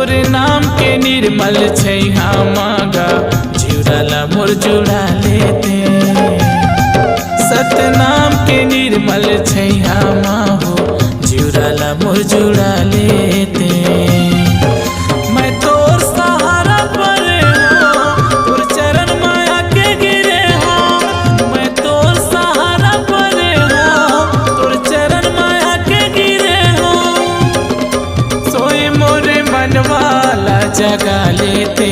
तोरे नाम के निर्मल छै मागा जिउराला मोर जुड़ा लेते। सतनाम के निर्मल छै हो जिउराला मोर जुड़ा लेते। मैं तोर सहारा पर हो तोर चरण माया के गिरे हो। मैं तोर सहारा पर हो तोर चरण माया के गिरे हो। सोए मोरे मनवाला जगा लेते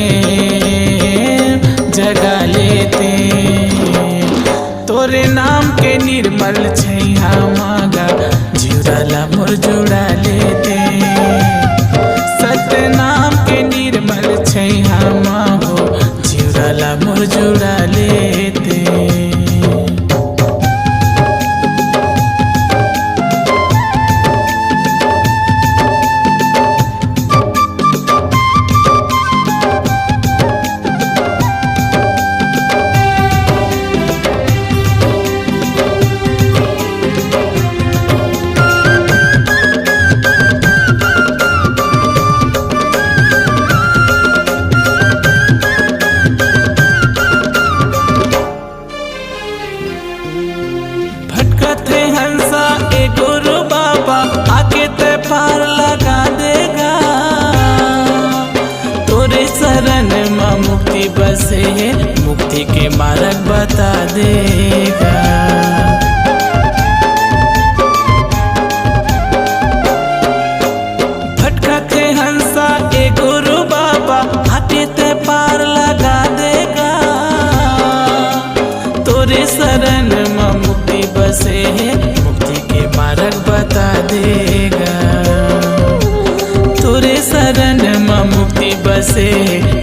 जगा लेते। तोरे नाम के निर्मल छै मागा जिउराला मोर जुड़ा लेते। सतनाम के निर्मल छै हो जिउराला मोर जुड़ा लेते। भटकते हंसा ए गुरु बाबा आके ते पार लगा देगा। तोरे शरण में मुक्ति बसे मुक्ति के मार्ग बता देगा। भटकते हंसा ए गुरु बाबा आके ते पार लगा देगा। तोरे शरण में मुक्ति बसे मुक्ति के मार्ग बता देगा। तोरे शरण में मुक्ति बसे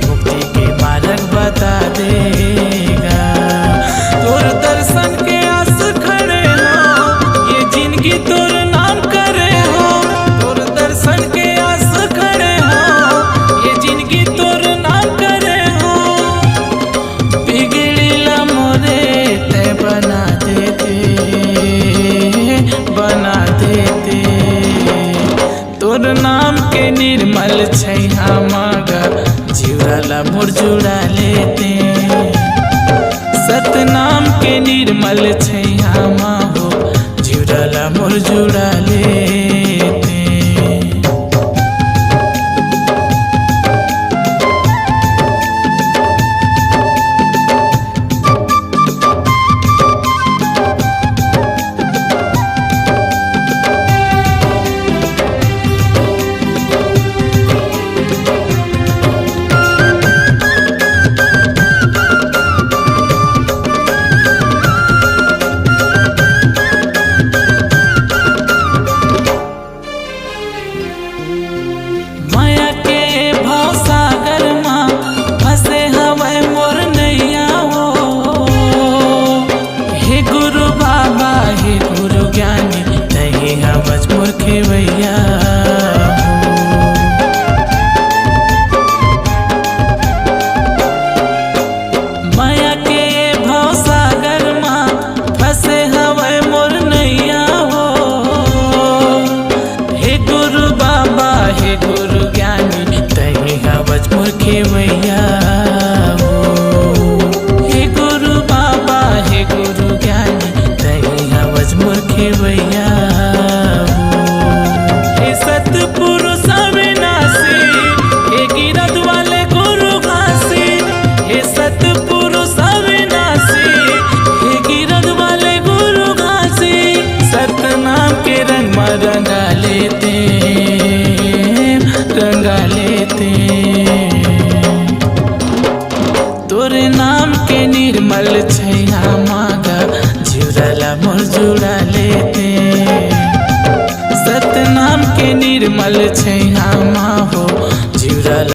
मुक्ति के मार्ग बता देगा। तोर दर्शन के आस खड़े हो ये जिंदगी तोर नाम करे हो। तोर दर्शन के आस खड़े हो ये जिंदगी तोर नाम करे हो। बिगड़ीला मोरे ते बना देते बना देते। तोर नाम के निर्मल छै मागा जिउराला मोर जुड़ा लेते। सतनाम के निर्मल छै हो जिउराला मोर जुड़ा लेते। माया के भाव सागर माँ फंसे हवे मोर नैया हो। हे गुरु बाबा हे गुरु ज्ञानी नहीं हवज मोर खेवैया हो। माया के भाव सागर माँ फंसे हवे मोर नैया हो। हे गुरु बाबा हे गुरु ज्ञानी तही हवज मोर खेवैया हो। हे गुरु बाबा हे गुरु ज्ञानी तही हवज मोर खेवैया हो। हे सतपुरुष अविनाशी हे गिरद वाले गुरु घासी। हे सतपुरुष अविनाशी हे गिरद वाले गुरु घासी। सतनाम के रंग में रंगा लेते रंगा लेते। तोरे नाम के निर्मल छै मागा जिउराला मोर जुड़ा लेते। सतनाम के निर्मल छै